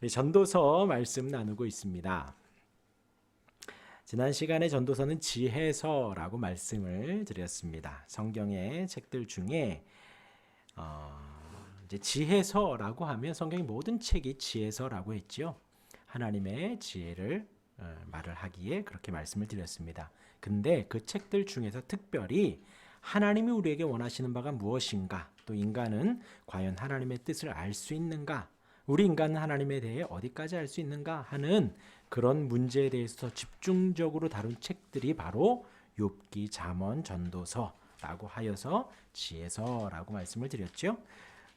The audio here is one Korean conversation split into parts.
네, 전도서 말씀 나누고 있습니다. 지난 시간에 전도서는 지혜서라고 말씀을 드렸습니다. 성경의 책들 중에 이제 지혜서라고 하면 성경의 모든 책이 지혜서라고 했지요. 하나님의 지혜를 말을 하기에 그렇게 말씀을 드렸습니다. 근데 그 책들 중에서 특별히 하나님이 우리에게 원하시는 바가 무엇인가, 또 인간은 과연 하나님의 뜻을 알 수 있는가, 우리 인간은 하나님에 대해 어디까지 알 수 있는가 하는 그런 문제에 대해서 집중적으로 다룬 책들이 바로 욥기, 잠언, 전도서라고 하여서 지혜서라고 말씀을 드렸죠.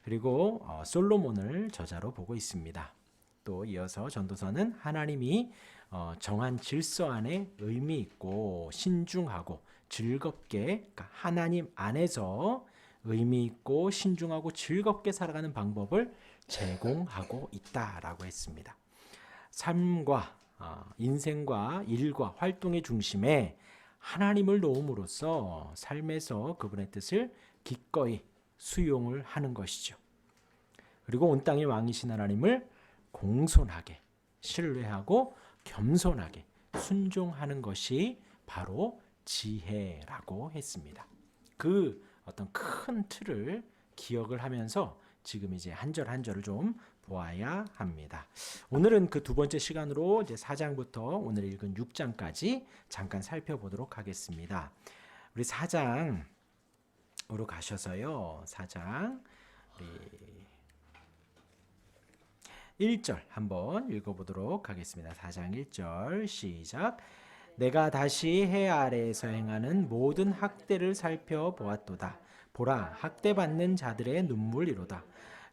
그리고 솔로몬을 저자로 보고 있습니다. 또 이어서 전도서는 하나님이 정한 질서 안에 의미 있고 신중하고 즐겁게, 그러니까 하나님 안에서 의미 있고 신중하고 즐겁게 살아가는 방법을 제공하고 있다라고 했습니다. 삶과 인생과 일과 활동의 중심에 하나님을 놓음으로써 삶에서 그분의 뜻을 기꺼이 수용을 하는 것이죠. 그리고 온 땅의 왕이신 하나님을 공손하게 신뢰하고 겸손하게 순종하는 것이 바로 지혜라고 했습니다. 그 어떤 큰 틀을 기억을 하면서 지금 이제 한 절 한 절을 좀 보아야 합니다. 오늘은 그 두 번째 시간으로 이제 4장부터 오늘 읽은 6장까지 잠깐 살펴보도록 하겠습니다. 우리 4장으로 가셔서요. 4장 우리 1절 한번 읽어보도록 하겠습니다. 4장 1절 시작. 내가 다시 해 아래에서 행하는 모든 학대를 살펴보았도다. 보라, 학대받는 자들의 눈물이로다.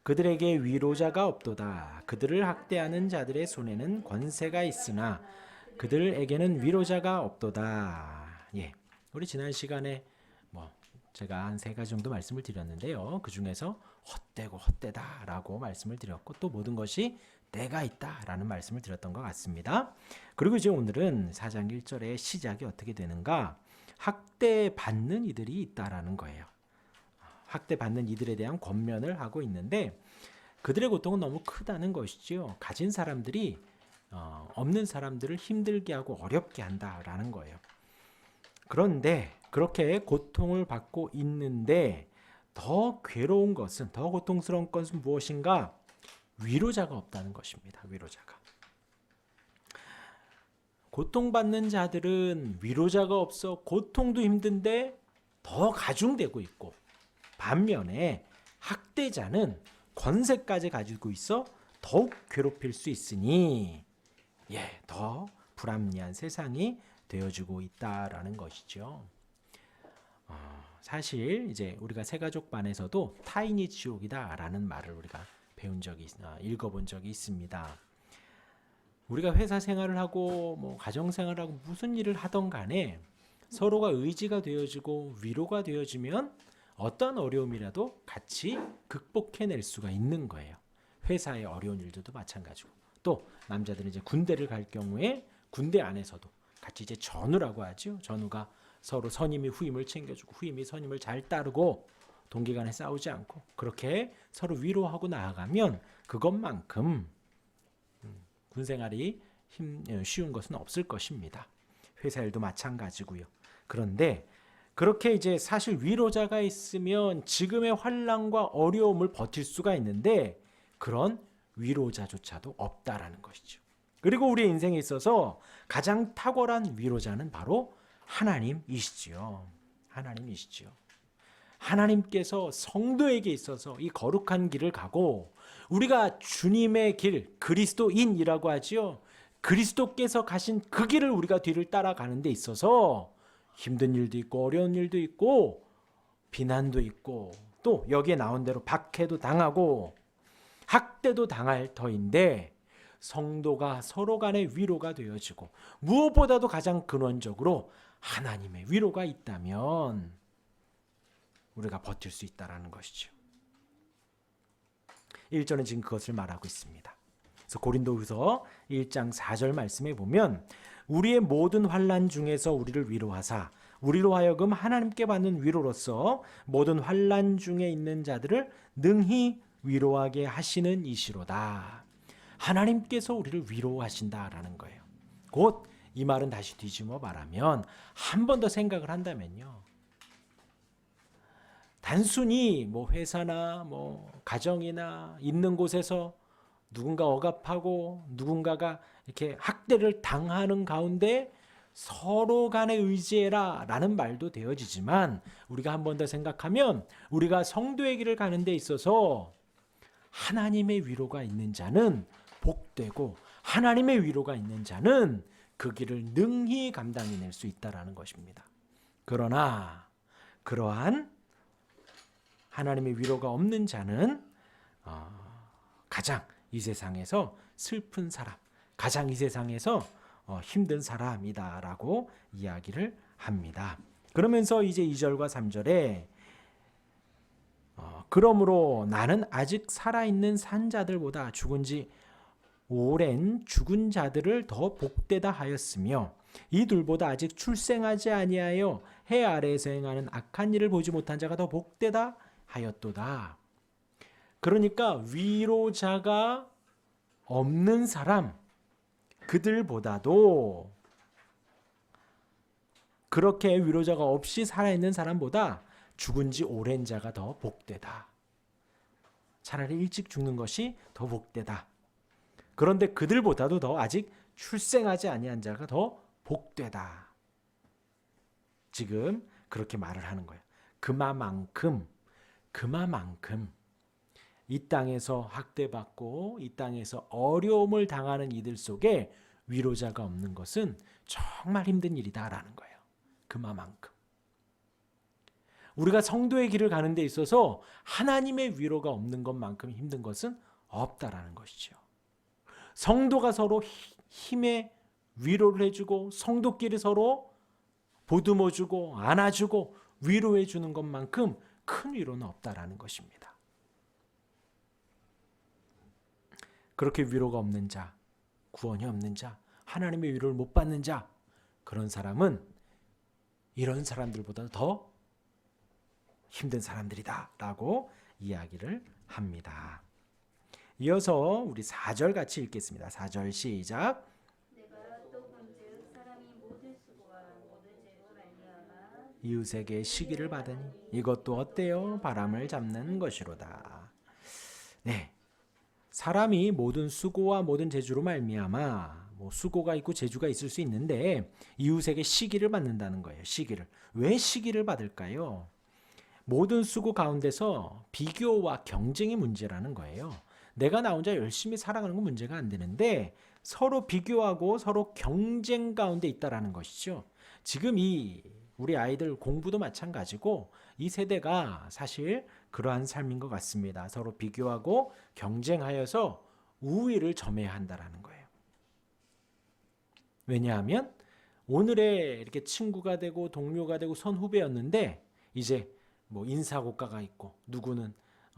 그들에게 위로자가 없도다. 그들을 학대하는 자들의 손에는 권세가 있으나 그들에게는 위로자가 없도다. 예, 우리 지난 시간에 제가 한 3가지 정도 말씀을 드렸는데요. 그 중에서 헛되고 헛되다라고 말씀을 드렸고, 또 모든 것이 때가 있다라는 말씀을 드렸던 것 같습니다. 그리고 이제 오늘은 4장 1절의 시작이 어떻게 되는가? 학대받는 이들이 있다라는 거예요. 학대받는 이들에 대한 권면을 하고 있는데, 그들의 고통은 너무 크다는 것이지요. 가진 사람들이 없는 사람들을 힘들게 하고 어렵게 한다라는 거예요. 그런데 그렇게 고통을 받고 있는데 더 괴로운 것은, 더 고통스러운 것은 무엇인가? 위로자가 없다는 것입니다. 위로자가. 고통받는 자들은 위로자가 없어 고통도 힘든데 더 가중되고 있고, 반면에 학대자는 권세까지 가지고 있어 더욱 괴롭힐 수 있으니 더 불합리한 세상이 되어지고 있다라는 것이죠. 사실 이제 우리가 새가족반에서도 타인이 지옥이다라는 말을 우리가 배운 적이 읽어본 적이 있습니다. 우리가 회사 생활을 하고 가정 생활을 하고 무슨 일을 하던 간에 서로가 의지가 되어지고 위로가 되어지면 어떤 어려움이라도 같이 극복해낼 수가 있는 거예요. 회사의 어려운 일들도 마찬가지고, 또 남자들은 이제 군대를 갈 경우에 군대 안에서도 같이 이제 전우라고 하죠. 전우가 서로 선임이 후임을 챙겨주고 후임이 선임을 잘 따르고 동기간에 싸우지 않고 그렇게 서로 위로하고 나아가면 그것만큼 군생활이 쉬운 것은 없을 것입니다. 회사 일도 마찬가지고요. 그런데 그렇게 이제 사실 위로자가 있으면 지금의 환난과 어려움을 버틸 수가 있는데 그런 위로자조차도 없다라는 것이죠. 그리고 우리의 인생에 있어서 가장 탁월한 위로자는 바로 하나님이시지요. 하나님이시지요. 하나님께서 성도에게 있어서 이 거룩한 길을 가고, 우리가 주님의 길, 그리스도인이라고 하지요. 그리스도께서 가신 그 길을 우리가 뒤를 따라가는 데 있어서 힘든 일도 있고 어려운 일도 있고 비난도 있고, 또 여기에 나온 대로 박해도 당하고 학대도 당할 터인데, 성도가 서로 간의 위로가 되어지고 무엇보다도 가장 근원적으로 하나님의 위로가 있다면 우리가 버틸 수 있다는 것이죠. 1절은 지금 그것을 말하고 있습니다. 그래서 고린도후서 1장 4절 말씀에 보면, 우리의 모든 환난 중에서 우리를 위로하사 우리로 하여금 하나님께 받는 위로로서 모든 환난 중에 있는 자들을 능히 위로하게 하시는 이시로다. 하나님께서 우리를 위로하신다라는 거예요. 곧 이 말은 다시 뒤집어 말하면 한 번 더 생각을 한다면요. 단순히 뭐 회사나 뭐 가정이나 있는 곳에서 누군가 억압하고 누군가가 이렇게 학대를 당하는 가운데 서로 간에 의지해라 라는 말도 되어지지만 우리가 한 번 더 생각하면 우리가 성도의 길을 가는 데 있어서 하나님의 위로가 있는 자는 복되고 하나님의 위로가 있는 자는 그 길을 능히 감당해낼 수 있다라는 것입니다. 그러나 그러한 하나님의 위로가 없는 자는 가장 이 세상에서 슬픈 사람, 가장 이 세상에서 힘든 사람이다라고 이야기를 합니다. 그러면서 이제 2절과 3절에 그러므로 나는 아직 살아있는 산자들보다 죽은 지 오랜 죽은 자들을 더 복되다 하였으며 이 둘보다 아직 출생하지 아니하여 해 아래에서 행하는 악한 일을 보지 못한 자가 더 복되다 하였도다. 그러니까 위로자가 없는 사람, 그들보다도 그렇게 위로자가 없이 살아있는 사람보다 죽은 지 오랜 자가 더 복되다. 차라리 일찍 죽는 것이 더 복되다. 그런데 그들보다도 더 아직 출생하지 아니한 자가 더 복되다. 지금 그렇게 말을 하는 거예요. 그만큼 이 땅에서 학대받고 이 땅에서 어려움을 당하는 이들 속에 위로자가 없는 것은 정말 힘든 일이다라는 거예요. 그만큼. 우리가 성도의 길을 가는 데 있어서 하나님의 위로가 없는 것만큼 힘든 것은 없다라는 것이죠. 성도가 서로 힘의 위로를 해주고 성도끼리 서로 보듬어주고 안아주고 위로해주는 것만큼 큰 위로는 없다라는 것입니다. 그렇게 위로가 없는 자, 구원이 없는 자, 하나님의 위로를 못 받는 자, 그런 사람은 이런 사람들보다 더 힘든 사람들이다 라고 이야기를 합니다. 이어서 우리 4절 같이 읽겠습니다. 4절 시작. 내가 또 본즉 사람이 모든 수고와 모든 죄로 말미암아 이웃에게 시기를 받으니 이것도 어때요? 바람을 잡는 것이로다. 네, 사람이 모든 수고와 모든 재주로 말미암아 수고가 있고 재주가 있을 수 있는데 이웃에게 시기를 받는다는 거예요. 시기를. 왜 시기를 받을까요? 모든 수고 가운데서 비교와 경쟁이 문제라는 거예요. 내가 나 혼자 열심히 살아가는 건 문제가 안 되는데 서로 비교하고 서로 경쟁 가운데 있다라는 것이죠. 지금 이 우리 아이들 공부도 마찬가지고 이 세대가 사실 그러한 삶인 것 같습니다. 서로 비교하고 경쟁하여서 우위를 점해야 한다라는 거예요. 왜냐하면 오늘의 이렇게 친구가 되고 동료가 되고 선후배였는데 이제 인사고과가 있고 누구는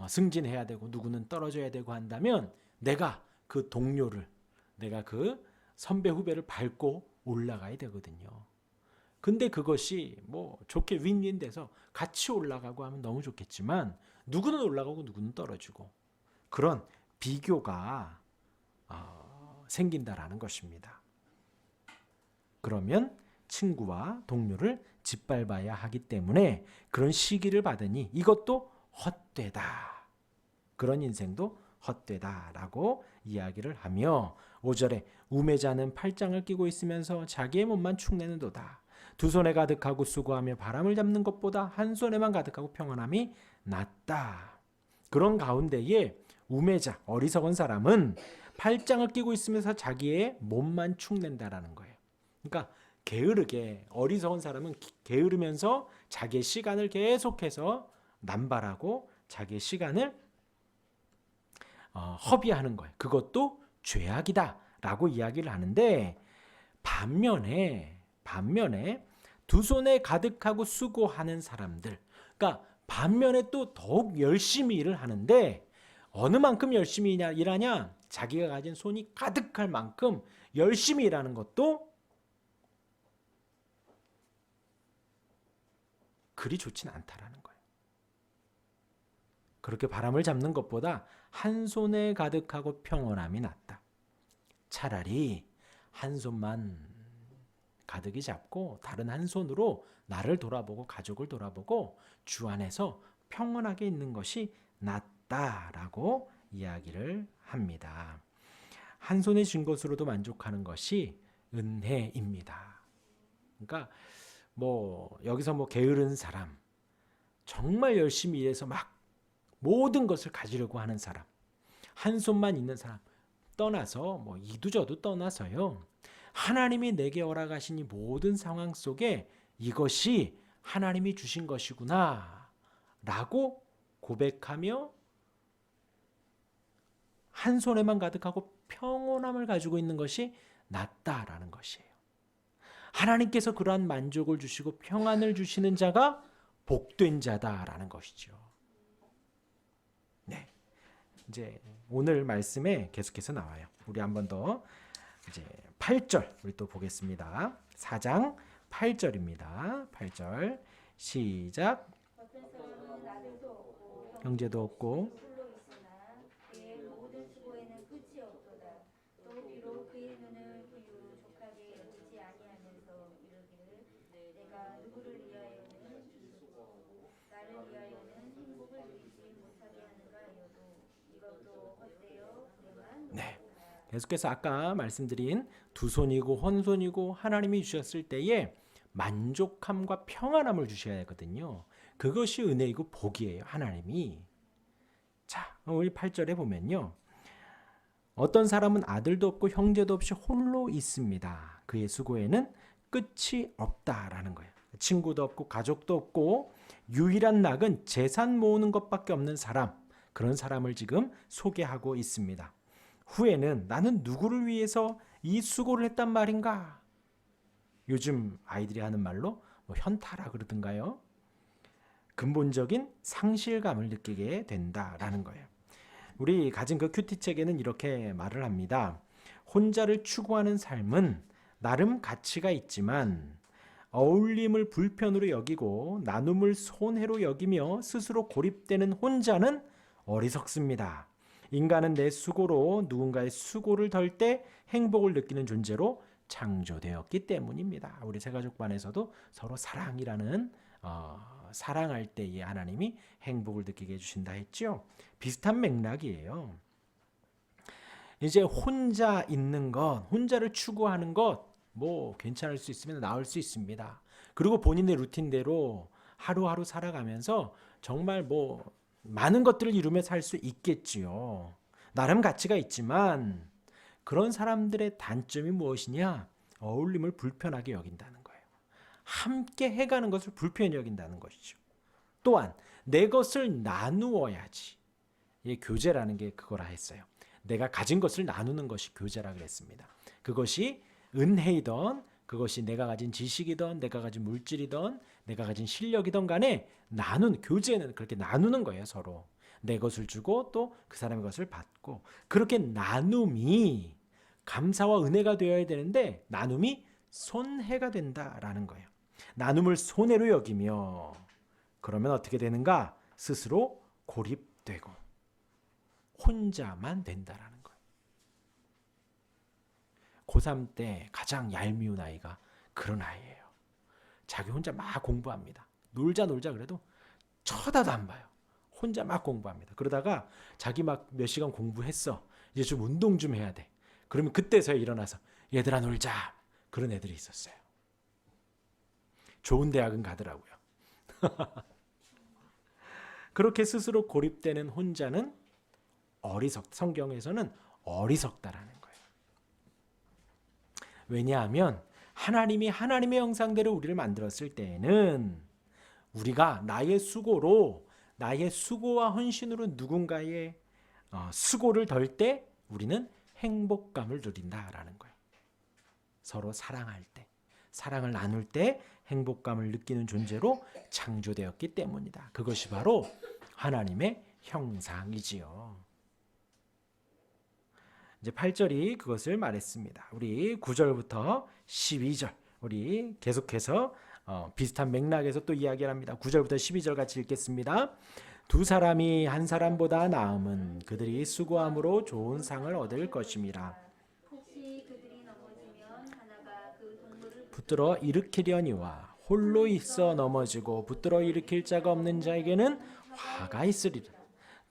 승진해야 되고 누구는 떨어져야 되고 한다면 내가 그 동료를 내가 그 선배 후배를 밟고 올라가야 되거든요. 근데 그것이 좋게 윈윈 돼서 같이 올라가고 하면 너무 좋겠지만 누구는 올라가고 누구는 떨어지고 그런 비교가 생긴다라는 것입니다. 그러면 친구와 동료를 짓밟아야 하기 때문에 그런 시기를 받으니 이것도 헛되다. 그런 인생도 헛되다라고 이야기를 하며 5절에 우매자는 팔짱을 끼고 있으면서 자기의 몸만 축내는도다. 두 손에 가득하고 수고하며 바람을 잡는 것보다 한 손에만 가득하고 평안함이 낫다. 그런 가운데에 우매자, 어리석은 사람은 팔짱을 끼고 있으면서 자기의 몸만 축낸다라는 거예요. 그러니까 게으르게 어리석은 사람은 게으르면서 자기의 시간을 계속해서 남발하고 자기의 시간을 허비하는 거예요. 그것도 죄악이다라고 이야기를 하는데 반면에 두 손에 가득하고 수고하는 사람들, 그러니까 반면에 또 더욱 열심히 일을 하는데 어느 만큼 열심히 일하냐? 자기가 가진 손이 가득할 만큼 열심히 일하는 것도 그리 좋진 않다라는 거예요. 그렇게 바람을 잡는 것보다 한 손에 가득하고 평온함이 낫다. 차라리 한 손만 가득히 잡고 다른 한 손으로 나를 돌아보고 가족을 돌아보고 주 안에서 평온하게 있는 것이 낫다라고 이야기를 합니다. 한 손에 쥔 것으로도 만족하는 것이 은혜입니다. 그러니까 여기서 게으른 사람, 정말 열심히 일해서 막 모든 것을 가지려고 하는 사람, 한 손만 있는 사람 떠나서 이두저두 떠나서요. 하나님이 내게 허락하신 이 모든 상황 속에 이것이 하나님이 주신 것이구나 라고 고백하며 한 손에만 가득하고 평온함을 가지고 있는 것이 낫다라는 것이에요. 하나님께서 그러한 만족을 주시고 평안을 주시는 자가 복된 자다라는 것이죠. 네, 이제 오늘 말씀에 계속해서 나와요. 우리 한 번 더 이제 8절 우리 또 보겠습니다. 4장 8절입니다. 8절 시작. 어떤 사람은 아들도 없고 형제도 없고 홀로 있으나 그의 모든 수고에는 끝이 없도다. 또 비록 그의 눈을 부유족하게 여기지 아니하면서 이르기를 내가 누구를 위하여는 나를 위하여는 행복을 누리지 못하게 하는가 하여도 이것도 헛되어 그만 네. 계속해서 아까 말씀드린 두 손이고 한 손이고 하나님이 주셨을 때에 만족함과 평안함을 주셔야 하거든요. 그것이 은혜이고 복이에요. 하나님이. 자, 우리 8절에 보면요. 어떤 사람은 아들도 없고 형제도 없이 홀로 있습니다. 그의 수고에는 끝이 없다라는 거예요. 친구도 없고 가족도 없고 유일한 낙은 재산 모으는 것밖에 없는 사람, 그런 사람을 지금 소개하고 있습니다. 후에는 나는 누구를 위해서 이 수고를 했단 말인가? 요즘 아이들이 하는 말로 현타라 그러던가요? 근본적인 상실감을 느끼게 된다라는 거예요. 우리 가진 그 큐티책에는 이렇게 말을 합니다. 혼자를 추구하는 삶은 나름 가치가 있지만 어울림을 불편으로 여기고 나눔을 손해로 여기며 스스로 고립되는 혼자는 어리석습니다. 인간은 내 수고로 누군가의 수고를 덜 때 행복을 느끼는 존재로 창조되었기 때문입니다. 우리 세가족반에서도 서로 사랑이라는 사랑할 때에 하나님이 행복을 느끼게 해주신다 했죠. 비슷한 맥락이에요. 이제 혼자 있는 것, 혼자를 추구하는 것 괜찮을 수 있으면 나을 수 있습니다. 그리고 본인의 루틴대로 하루하루 살아가면서 정말 많은 것들을 이루며 살 수 있겠지요. 나름 가치가 있지만 그런 사람들의 단점이 무엇이냐? 어울림을 불편하게 여긴다는 거예요. 함께 해가는 것을 불편히 여긴다는 것이죠. 또한 내 것을 나누어야지. 이 교제라는 게 그거라 했어요. 내가 가진 것을 나누는 것이 교제라 그랬습니다. 그것이 은혜이던 그것이 내가 가진 지식이든 내가 가진 물질이든 내가 가진 실력이든 간에 교제는 그렇게 나누는 거예요. 서로 내 것을 주고 또 그 사람의 것을 받고 그렇게 나눔이 감사와 은혜가 되어야 되는데 나눔이 손해가 된다라는 거예요. 나눔을 손해로 여기며 그러면 어떻게 되는가? 스스로 고립되고 혼자만 된다라는 거예요. 고3 때 가장 얄미운 아이가 그런 아이예요. 자기 혼자 막 공부합니다. 놀자 그래도 쳐다도 안 봐요. 혼자 막 공부합니다. 그러다가 자기 막 몇 시간 공부했어. 이제 좀 운동 좀 해야 돼. 그러면 그때서야 일어나서 얘들아 놀자. 그런 애들이 있었어요. 좋은 대학은 가더라고요. 그렇게 스스로 고립되는 혼자는 성경에서는 어리석다라는 거예요. 왜냐하면 하나님이 하나님의 형상대로 우리를 만들었을 때에는 우리가 나의 수고와 헌신으로 누군가의 수고를 덜 때 우리는 행복감을 누린다라는 거예요. 서로 사랑할 때, 사랑을 나눌 때 행복감을 느끼는 존재로 창조되었기 때문이다. 그것이 바로 하나님의 형상이지요. 이제 8절이 그것을 말했습니다. 우리 9절부터 12절 우리 계속해서 비슷한 맥락에서 또 이야기를 합니다. 9절부터 12절 같이 읽겠습니다. 두 사람이 한 사람보다 나음은 그들이 수고함으로 좋은 상을 얻을 것임이라. 혹시 붙들어 일으키려니와 홀로 있어 넘어지고 붙들어 일으킬 자가 없는 자에게는 화가 있으리라.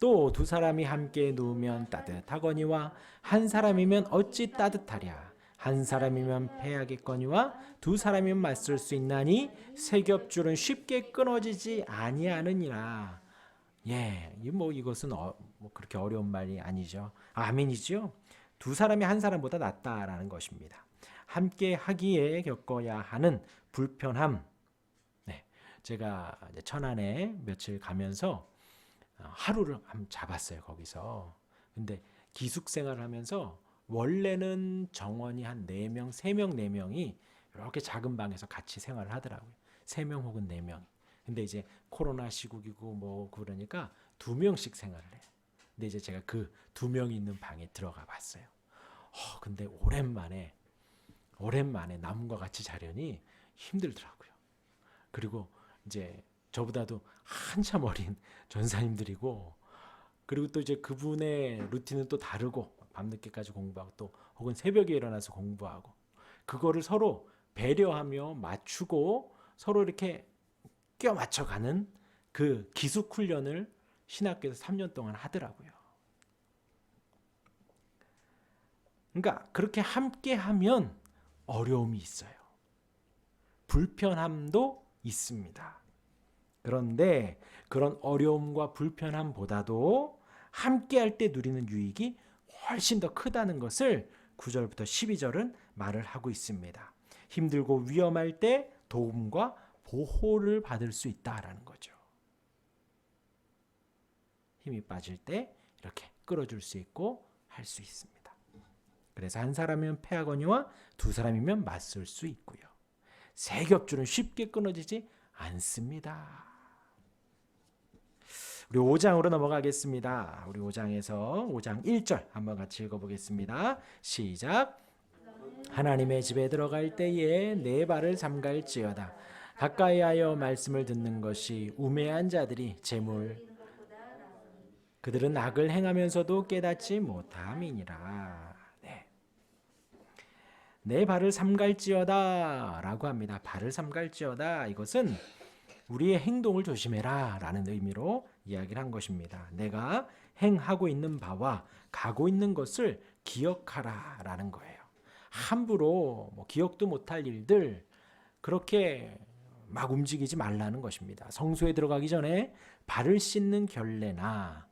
또 두 사람이 함께 누우면 따뜻하거니와 한 사람이면 어찌 따뜻하랴. 한 사람이면 패하겠거니와 두 사람이면 맞설 수 있나니 세 겹줄은 쉽게 끊어지지 아니하느니라. 예, 이것은 뭐 그렇게 어려운 말이 아니죠. 아멘이죠. 두 사람이 한 사람보다 낫다라는 것입니다. 함께 하기에 겪어야 하는 불편함. 네, 제가 이제 천안에 며칠 가면서 하루를 한번 잡았어요, 거기서. 근데 기숙생활을 하면서 원래는 정원이 한 4명, 3명, 4명이 이렇게 작은 방에서 같이 생활을 하더라고요. 3명 혹은 4명. 근데 이제 코로나 시국이고 뭐 그러니까 2명씩 생활을 해요. 근데 이제 제가 그 2명이 있는 방에 들어가 봤어요. 근데 오랜만에 남과 같이 자려니 힘들더라고요. 그리고 이제 저보다도 한참 어린 전사님들이고, 그리고 또 이제 그분의 루틴은 또 다르고, 밤늦게까지 공부하고 또 혹은 새벽에 일어나서 공부하고, 그거를 서로 배려하며 맞추고 서로 이렇게 껴 맞춰가는 그 기숙 훈련을 신학교에서 3년 동안 하더라고요. 그러니까 그렇게 함께 하면 어려움이 있어요. 불편함도 있습니다. 그런데 그런 어려움과 불편함보다도 함께 할 때 누리는 유익이 훨씬 더 크다는 것을 9절부터 12절은 말을 하고 있습니다. 힘들고 위험할 때 도움과 보호를 받을 수 있다라는 거죠. 힘이 빠질 때 이렇게 끌어줄 수 있고 할 수 있습니다. 그래서 한 사람이면 패하거니와 두 사람이면 맞설 수 있고요. 세 겹줄은 쉽게 끊어지지 않습니다. 우리 5장으로 넘어가겠습니다. 우리 5장에서 5장 1절 한번 같이 읽어보겠습니다. 시작. 하나님의 집에 들어갈 때에 내 발을 삼갈지어다. 가까이하여 말씀을 듣는 것이 우매한 자들이 재물 그들은 악을 행하면서도 깨닫지 못함이니라. 네. 내 발을 삼갈지어다 라고 합니다. 발을 삼갈지어다, 이것은 우리의 행동을 조심해라 라는 의미로 이야기를 한 것입니다. 내가 행하고 있는 바와 가고 있는 것을 기억하라 라는 거예요. 함부로 기억도 못할 일들 그렇게 막 움직이지 말라는 것입니다. 성소에 들어가기 전에 발을 씻는 결례나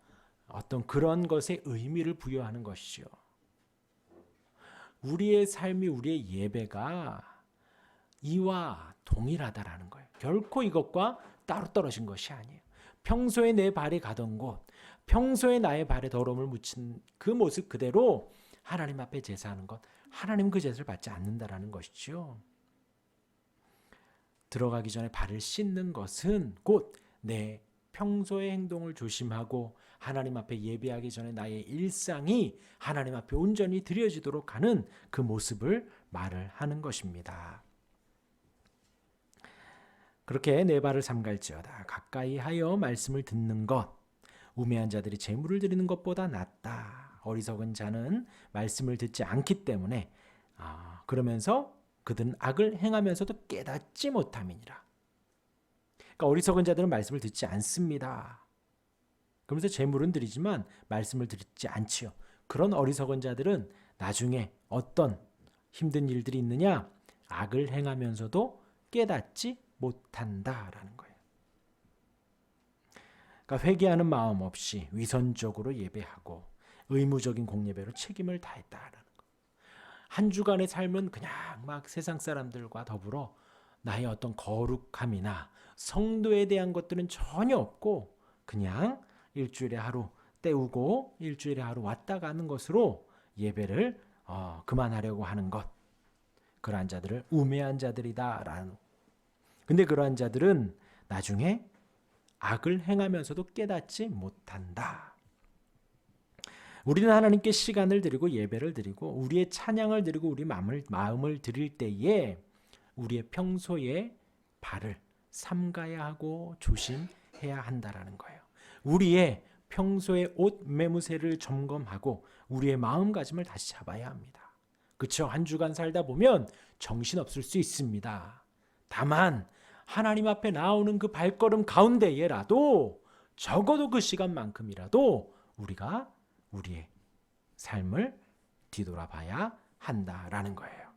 어떤 그런 것에 의미를 부여하는 것이죠. 우리의 삶이, 우리의 예배가 이와 동일하다라는 거예요. 결코 이것과 따로 떨어진 것이 아니에요. 평소에 내 발이 가던 곳, 평소에 나의 발에 더러움을 묻힌 그 모습 그대로 하나님 앞에 제사하는 것, 하나님 그 제사를 받지 않는다라는 것이죠. 들어가기 전에 발을 씻는 것은 곧 내 평소의 행동을 조심하고 하나님 앞에 예배하기 전에 나의 일상이 하나님 앞에 온전히 드려지도록 하는 그 모습을 말을 하는 것입니다. 그렇게 내 발을 삼갈지어다. 가까이 하여 말씀을 듣는 것. 우매한 자들이 재물을 드리는 것보다 낫다. 어리석은 자는 말씀을 듣지 않기 때문에 그러면서 그들은 악을 행하면서도 깨닫지 못함이니라. 그러니까 어리석은 자들은 말씀을 듣지 않습니다. 그러면서 재물은 드리지만 말씀을 듣지 않지요. 그런 어리석은 자들은 나중에 어떤 힘든 일들이 있느냐? 악을 행하면서도 깨닫지 못한다라는 거예요. 그러니까 회개하는 마음 없이 위선적으로 예배하고 의무적인 공예배로 책임을 다했다라는 거. 한 주간의 삶은 그냥 막 세상 사람들과 더불어 나의 어떤 거룩함이나 성도에 대한 것들은 전혀 없고 그냥 일주일에 하루 때우고 일주일에 하루 왔다 가는 것으로 예배를 그만하려고 하는 것. 그러한 자들을 우매한 자들이다라는. 근데 그러한 자들은 나중에 악을 행하면서도 깨닫지 못한다. 우리는 하나님께 시간을 드리고 예배를 드리고 우리의 찬양을 드리고 우리 마음을 드릴 때에 우리의 평소에 발을 삼가야 하고 조심해야 한다라는 거예요. 우리의 평소의 옷 매무새를 점검하고 우리의 마음가짐을 다시 잡아야 합니다. 그쵸? 한 주간 살다 보면 정신없을 수 있습니다. 다만 하나님 앞에 나오는 그 발걸음 가운데에라도 적어도 그 시간만큼이라도 우리가 우리의 삶을 뒤돌아봐야 한다라는 거예요.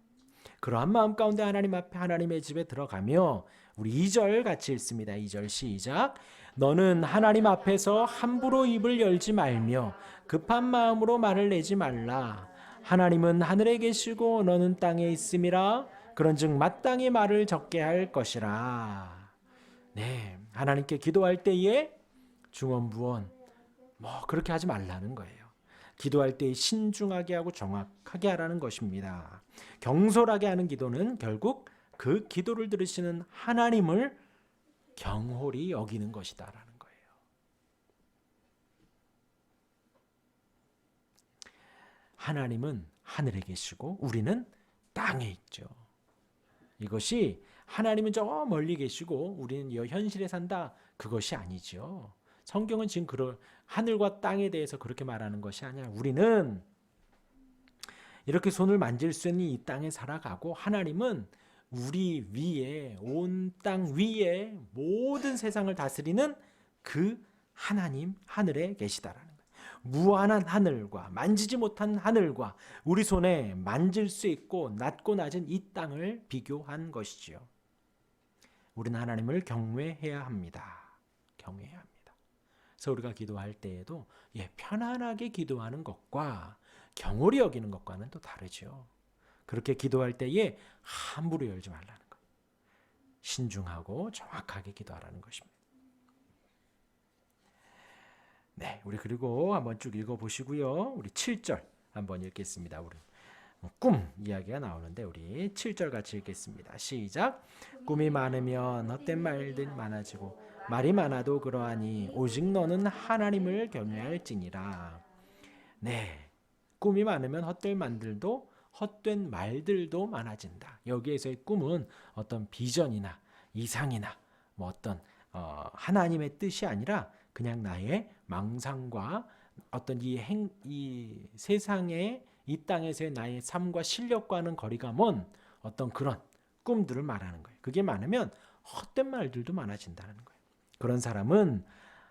그러한 마음 가운데 하나님 앞에 하나님의 집에 들어가며 우리 2절 같이 읽습니다. 2절 시작. 너는 하나님 앞에서 함부로 입을 열지 말며 급한 마음으로 말을 내지 말라. 하나님은 하늘에 계시고 너는 땅에 있음이라. 그런즉 마땅히 말을 적게 할 것이라. 네, 하나님께 기도할 때에 중언부언 그렇게 하지 말라는 거예요. 기도할 때 신중하게 하고 정확하게 하라는 것입니다. 경솔하게 하는 기도는 결국 그 기도를 들으시는 하나님을 경홀히 여기는 것이다라는 거예요. 하나님은 하늘에 계시고 우리는 땅에 있죠. 이것이 하나님은 저 멀리 계시고 우리는 이 현실에 산다, 그것이 아니죠. 성경은 지금 하늘과 땅에 대해서 그렇게 말하는 것이 아니라 우리는 이렇게 손을 만질 수 있는 이 땅에 살아가고 하나님은 우리 위에, 온 땅 위에 모든 세상을 다스리는 그 하나님, 하늘에 계시다라는 거예요. 무한한 하늘과 만지지 못한 하늘과 우리 손에 만질 수 있고 낮고 낮은 이 땅을 비교한 것이지요. 우리는 하나님을 경외해야 합니다. 경외해야 합니다. 그래서 우리가 기도할 때에도 편안하게 기도하는 것과 경홀히 여기는 것과는 또 다르죠. 그렇게 기도할 때에 함부로 열지 말라는 거예요. 신중하고 정확하게 기도하라는 것입니다. 네, 우리 그리고 한번 쭉 읽어보시고요. 우리 7절 한번 읽겠습니다. 우리 꿈 이야기가 나오는데 우리 7절 같이 읽겠습니다. 시작. 꿈이 많으면 헛된 말들 많아지고 말이 많아도 그러하니 오직 너는 하나님을 경외할지니라. 네, 꿈이 많으면 헛된 말들도 많아진다. 여기에서의 꿈은 어떤 비전이나 이상이나 어떤 하나님의 뜻이 아니라 그냥 나의 망상과 어떤 이 세상의 이 땅에서의 나의 삶과 실력과는 거리가 먼 어떤 그런 꿈들을 말하는 거예요. 그게 많으면 헛된 말들도 많아진다는 거예요. 그런 사람은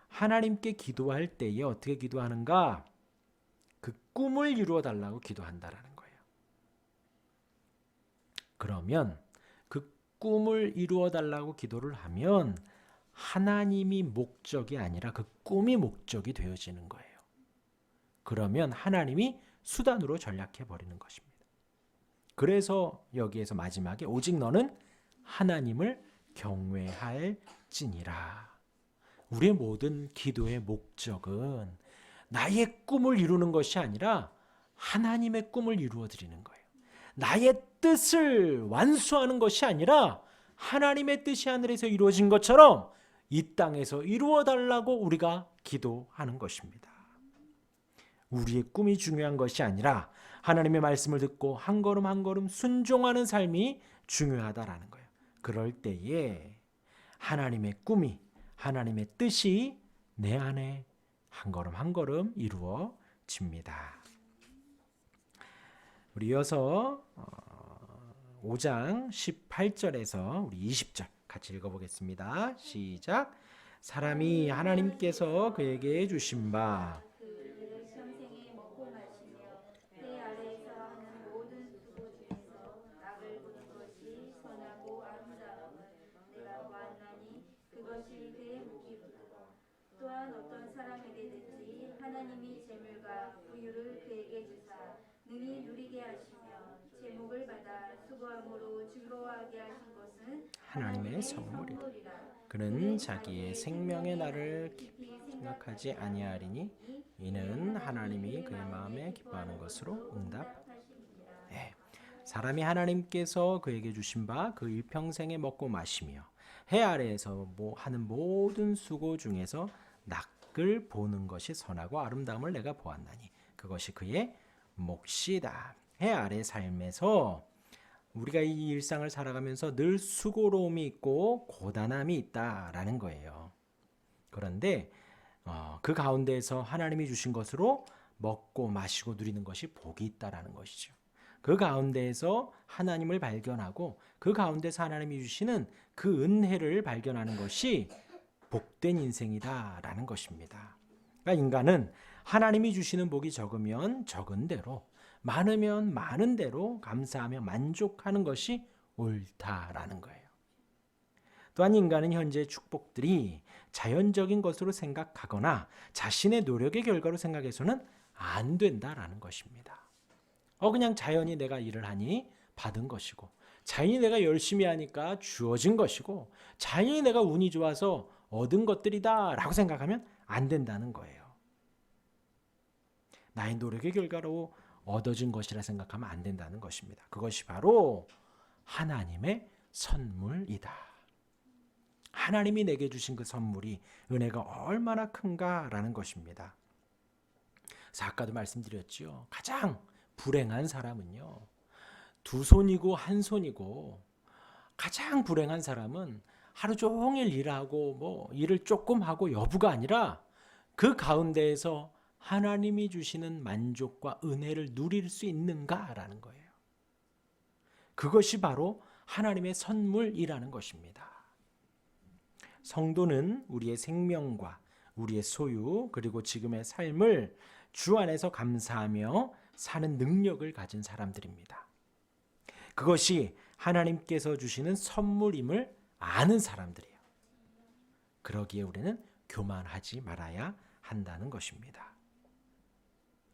하나님께 기도할 때에 어떻게 기도하는가? 그 꿈을 이루어 달라고 기도한다라는 거예요. 그러면 그 꿈을 이루어 달라고 기도를 하면 하나님이 목적이 아니라 그 꿈이 목적이 되어지는 거예요. 그러면 하나님이 수단으로 전락해 버리는 것입니다. 그래서 여기에서 마지막에 오직 너는 하나님을 경외할지니라. 우리의 모든 기도의 목적은 나의 꿈을 이루는 것이 아니라 하나님의 꿈을 이루어 드리는 거예요. 나의 뜻을 완수하는 것이 아니라 하나님의 뜻이 하늘에서 이루어진 것처럼 이 땅에서 이루어 달라고 우리가 기도하는 것입니다. 우리의 꿈이 중요한 것이 아니라 하나님의 말씀을 듣고 한 걸음 한 걸음 순종하는 삶이 중요하다라는 거예요. 그럴 때에 하나님의 꿈이, 하나님의 뜻이 내 안에 한 걸음 한 걸음 이루어집니다. 우리 이어서 5장 18절에서 우리 20절 같이 읽어보겠습니다. 시작. 사람이 하나님께서 그에게 주신 바 평생에 먹고 마시며 해 아래에서 하는 모든 수고 중에서 낙을 보는 것이 선하고 아름다움을 내가 보았나니 그것이 그의 복이로다. 또한 어떤 사람에게든지 하나님이 재물과 부유를 그에게 주사 능히 누리게 하시며 제목을 받아 수고함으로 즐거워하게 하신 것은 하나님의 선물이라. 그는 자기의 생명의 날을 깊이 생각하지 아니하리니 이는 하나님이 그의 마음에 기뻐하는 것으로 응답하십니다. 네. 사람이 하나님께서 그에게 주신 바 그 일평생에 먹고 마시며 해 아래에서 하는 모든 수고 중에서 낙을 보는 것이 선하고 아름다움을 내가 보았나니 그것이 그의 몫이다. 해 아래 삶에서 우리가 이 일상을 살아가면서 늘 수고로움이 있고 고단함이 있다라는 거예요. 그런데 그 가운데에서 하나님이 주신 것으로 먹고 마시고 누리는 것이 복이 있다라는 것이죠. 그 가운데에서 하나님을 발견하고 그 가운데서 하나님이 주시는 그 은혜를 발견하는 것이 복된 인생이다라는 것입니다. 그러니까 인간은 하나님이 주시는 복이 적으면 적은 대로, 많으면 많은 대로 감사하며 만족하는 것이 옳다라는 거예요. 또한 인간은 현재 축복들이 자연적인 것으로 생각하거나 자신의 노력의 결과로 생각해서는 안 된다라는 것입니다. 그냥 자연히 내가 일을 하니 받은 것이고, 자연히 내가 열심히 하니까 주어진 것이고, 자연히 내가 운이 좋아서 얻은 것들이다라고 생각하면 안 된다는 거예요. 나의 노력의 결과로 얻어진 것이라 생각하면 안 된다는 것입니다. 그것이 바로 하나님의 선물이다. 하나님이 내게 주신 그 선물이 은혜가 얼마나 큰가라는 것입니다. 그래서 아까도 말씀드렸지요. 가장 불행한 사람은요, 두 손이고 한 손이고, 가장 불행한 사람은 하루 종일 일하고 일을 조금 하고 여부가 아니라 그 가운데에서 하나님이 주시는 만족과 은혜를 누릴 수 있는가라는 거예요. 그것이 바로 하나님의 선물이라는 것입니다. 성도는 우리의 생명과 우리의 소유 그리고 지금의 삶을 주 안에서 감사하며 사는 능력을 가진 사람들입니다. 그것이 하나님께서 주시는 선물임을 아는 사람들이에요. 그러기에 우리는 교만하지 말아야 한다는 것입니다.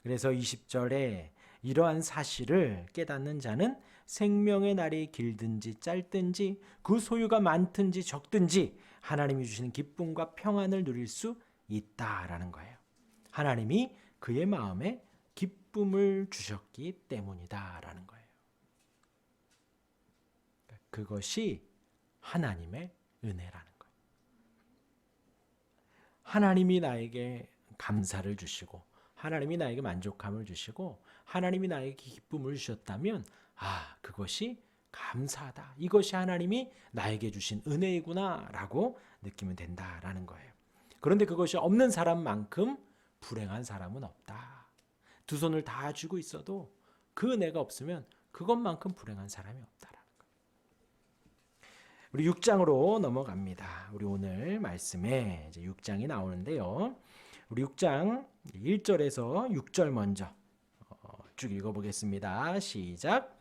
그래서 20절에 이러한 사실을 깨닫는 자는 생명의 날이 길든지 짧든지 그 소유가 많든지 적든지 하나님이 주시는 기쁨과 평안을 누릴 수 있다라는 거예요. 하나님이 그의 마음에 기쁨을 주셨기 때문이다라는 거예요. 그것이 하나님의 은혜라는 거예요. 하나님이 나에게 감사를 주시고 하나님이 나에게 만족함을 주시고 하나님이 나에게 기쁨을 주셨다면 그것이 감사하다. 이것이 하나님이 나에게 주신 은혜이구나 라고 느끼면 된다라는 거예요. 그런데 그것이 없는 사람만큼 불행한 사람은 없다. 두 손을 다 쥐고 있어도 그 은혜가 없으면 그것만큼 불행한 사람이 없다라는 거예요. 우리 6장으로 넘어갑니다. 우리 오늘 말씀에 이제 6장이 나오는데요. 우리 6장 1절에서 6절 먼저 쭉 읽어보겠습니다. 시작.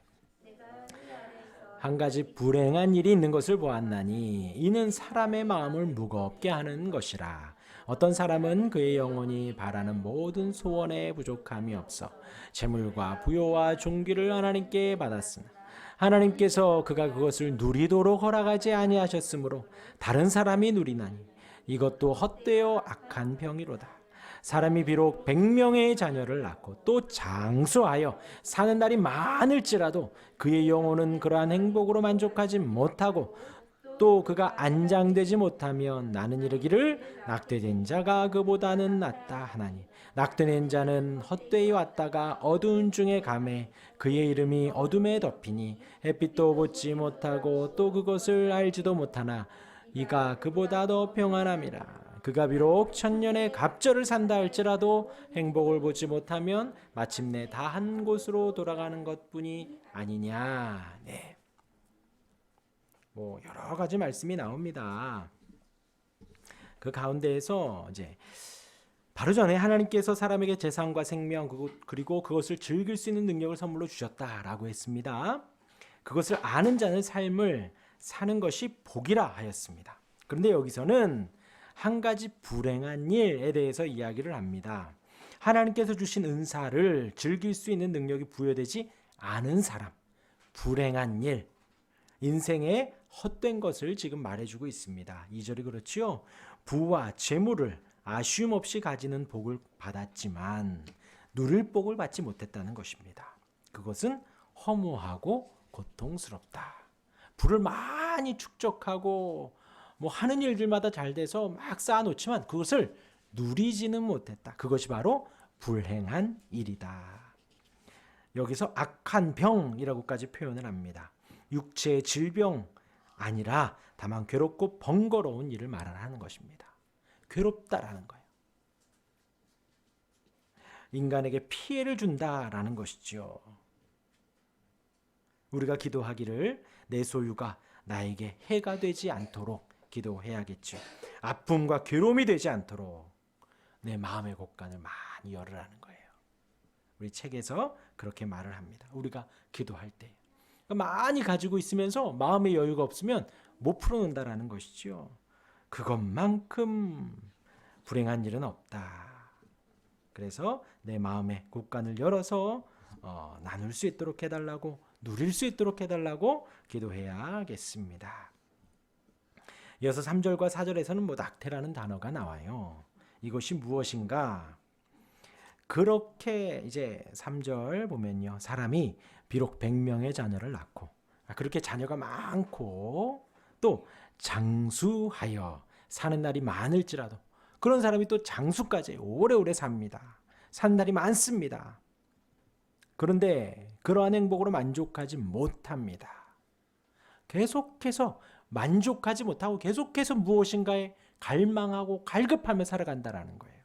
한 가지 불행한 일이 있는 것을 보았나니 이는 사람의 마음을 무겁게 하는 것이라. 어떤 사람은 그의 영혼이 바라는 모든 소원에 부족함이 없어 재물과 부요와 존귀를 하나님께 받았으나 하나님께서 그가 그것을 누리도록 허락하지 아니하셨으므로 다른 사람이 누리나니 이것도 헛되어 악한 병이로다. 사람이 비록 100명의 자녀를 낳고 또 장수하여 사는 날이 많을지라도 그의 영혼은 그러한 행복으로 만족하지 못하고 또 그가 안장되지 못하면 나는 이르기를 낙태된 자가 그보다는 낫다 하나니 낙태된 자는 헛되이 왔다가 어두운 중에 가매 그의 이름이 어둠에 덮이니 햇빛도 보지 못하고 또 그것을 알지도 못하나 이가 그보다 더 평안함이라. 그가 비록 천년의 갑절을 산다 할지라도 행복을 보지 못하면 마침내 다 한 곳으로 돌아가는 것뿐이 아니냐. 네. 여러 가지 말씀이 나옵니다. 그 가운데에서 이제 바로 전에 하나님께서 사람에게 재산과 생명 그리고 그것을 즐길 수 있는 능력을 선물로 주셨다라고 했습니다. 그것을 아는 자는 삶을 사는 것이 복이라 하였습니다. 그런데 여기서는 한 가지 불행한 일에 대해서 이야기를 합니다. 하나님께서 주신 은사를 즐길 수 있는 능력이 부여되지 않은 사람, 불행한 일, 인생의 헛된 것을 지금 말해주고 있습니다. 2절이 그렇지요. 부와 재물을 아쉬움 없이 가지는 복을 받았지만 누릴 복을 받지 못했다는 것입니다. 그것은 허무하고 고통스럽다. 부를 많이 축적하고 하는 일들마다 잘 돼서 막 쌓아놓지만 그것을 누리지는 못했다. 그것이 바로 불행한 일이다. 여기서 악한 병이라고까지 표현을 합니다. 육체의 질병 아니라 다만 괴롭고 번거로운 일을 말하는 것입니다. 괴롭다라는 거예요. 인간에게 피해를 준다라는 것이죠. 우리가 기도하기를 내 소유가 나에게 해가 되지 않도록 기도해야겠죠. 아픔과 괴로움이 되지 않도록 내 마음의 곳간을 많이 열으라는 거예요. 우리 책에서 그렇게 말을 합니다. 우리가 기도할 때 많이 가지고 있으면서 마음의 여유가 없으면 못 풀어낸다라는 것이죠. 그것만큼 불행한 일은 없다. 그래서 내 마음의 곳간을 열어서 나눌 수 있도록 해달라고, 누릴 수 있도록 해달라고 기도해야겠습니다. 이어서 3절과 4절에서는 뭐 낙태라는 단어가 나와요. 이것이 무엇인가? 그렇게 이제 3절 보면요, 사람이 비록 100명의 자녀를 낳고 그렇게 자녀가 많고 또 장수하여 사는 날이 많을지라도 그런 사람이 또 장수까지 오래오래 삽니다. 사는 날이 많습니다. 그런데 그러한 행복으로 만족하지 못합니다. 계속해서 만족하지 못하고 계속해서 무엇인가에 갈망하고 갈급하며 살아간다라는 거예요.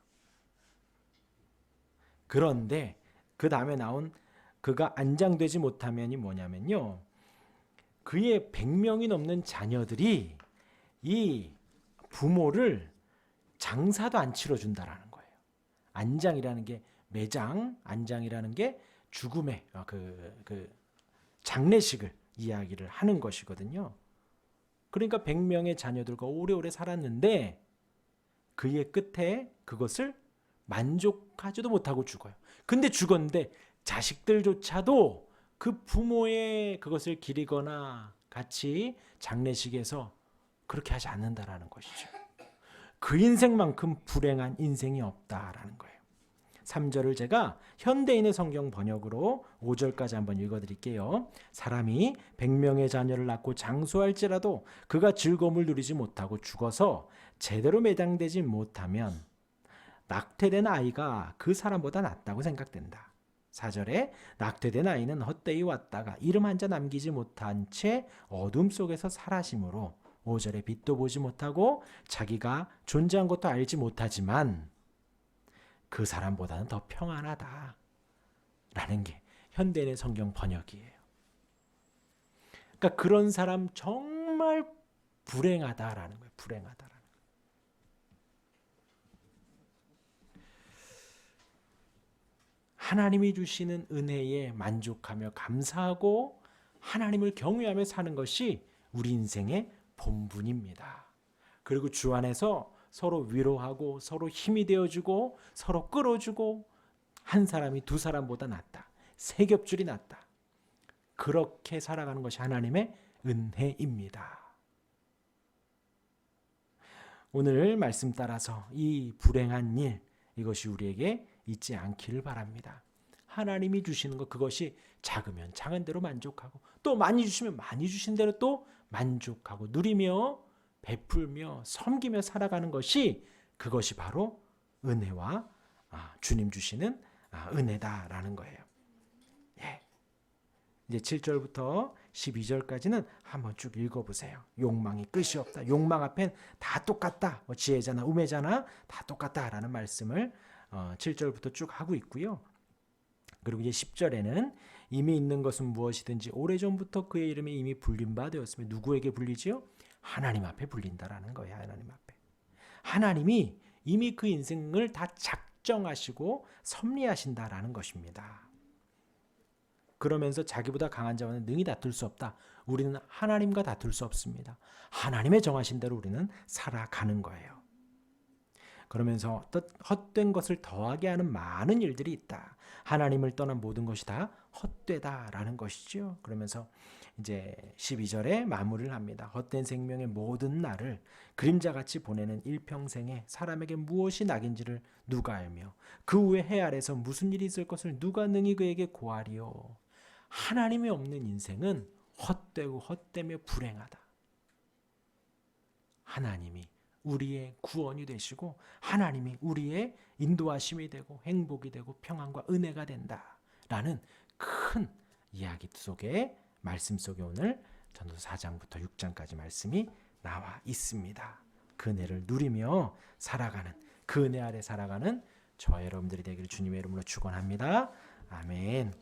그런데 그 다음에 나온 그가 안장되지 못하면이 뭐냐면요, 그의 100명이 넘는 자녀들이 이 부모를 장사도 안 치러준다라는 거예요. 안장이라는 게 매장, 안장이라는 게 죽음의 그 장례식을 이야기를 하는 것이거든요. 그러니까 100명의 자녀들과 오래오래 살았는데 그의 끝에 그것을 만족하지도 못하고 죽어요. 근데 죽었는데 자식들조차도 그 부모의 그것을 기리거나 같이 장례식에서 그렇게 하지 않는다라는 것이죠. 그 인생만큼 불행한 인생이 없다라는 거예요. 3절을 제가 현대인의 성경 번역으로 5절까지 한번 읽어드릴게요. 사람이 100명의 자녀를 낳고 장수할지라도 그가 즐거움을 누리지 못하고 죽어서 제대로 매장되지 못하면 낙태된 아이가 그 사람보다 낫다고 생각된다. 4절에 낙태된 아이는 헛되이 왔다가 이름 한 자 남기지 못한 채 어둠 속에서 사라짐으로 5절에 빛도 보지 못하고 자기가 존재한 것도 알지 못하지만 그 사람보다는 더 평안하다 라는 게 현대인의 성경 번역이에요. 그러니까 그런 사람 정말 불행하다라는 거예요. 불행하다라는 거예요. 하나님이 주시는 은혜에 만족하며 감사하고 하나님을 경외하며 사는 것이 우리 인생의 본분입니다. 그리고 주 안에서 서로 위로하고 서로 힘이 되어주고 서로 끌어주고 한 사람이 두 사람보다 낫다. 세 겹줄이 낫다. 그렇게 살아가는 것이 하나님의 은혜입니다. 오늘 말씀 따라서 이 불행한 일, 이것이 우리에게 있지 않기를 바랍니다. 하나님이 주시는 것, 그것이 작으면 작은 대로 만족하고 또 많이 주시면 많이 주신 대로 또 만족하고 누리며 베풀며 섬기며 살아가는 것이, 그것이 바로 은혜와 주님 주시는 은혜다라는 거예요. 예. 이제 7절부터 12절까지는 한번 쭉 읽어보세요. 욕망이 끝이 없다. 욕망 앞엔 다 똑같다. 지혜자나 우매자나 다 똑같다라는 말씀을 7절부터 쭉 하고 있고요. 그리고 이제 10절에는 이미 있는 것은 무엇이든지 오래전부터 그의 이름에 이미 불린 바 되었으며, 누구에게 불리지요? 하나님 앞에 불린다라는 거예요. 하나님 앞에. 하나님이 이미 그 인생을 다 작정하시고 섭리하신다라는 것입니다. 그러면서 자기보다 강한 자와는 능히 다툴 수 없다. 우리는 하나님과 다툴 수 없습니다. 하나님의 정하신 대로 우리는 살아가는 거예요. 그러면서 헛된 것을 더하게 하는 많은 일들이 있다. 하나님을 떠난 모든 것이 다 헛되다라는 것이죠. 그러면서 이제 12절에 마무리를 합니다. 헛된 생명의 모든 날을 그림자같이 보내는 일평생에 사람에게 무엇이 낙인지를 누가 알며 그 후에 해 아래서 무슨 일이 있을 것을 누가 능히 그에게 고하리요. 하나님이 없는 인생은 헛되고 헛되며 불행하다. 하나님이 우리의 구원이 되시고 하나님이 우리의 인도하심이 되고 행복이 되고 평안과 은혜가 된다라는 큰 이야기 속에, 말씀 속에 오늘 전도서 4장부터 6장까지 말씀이 나와 있습니다. 그 은혜를 누리며 살아가는, 그 은혜 아래 살아가는 저와 여러분들이 되기를 주님의 이름으로 축원합니다. 아멘.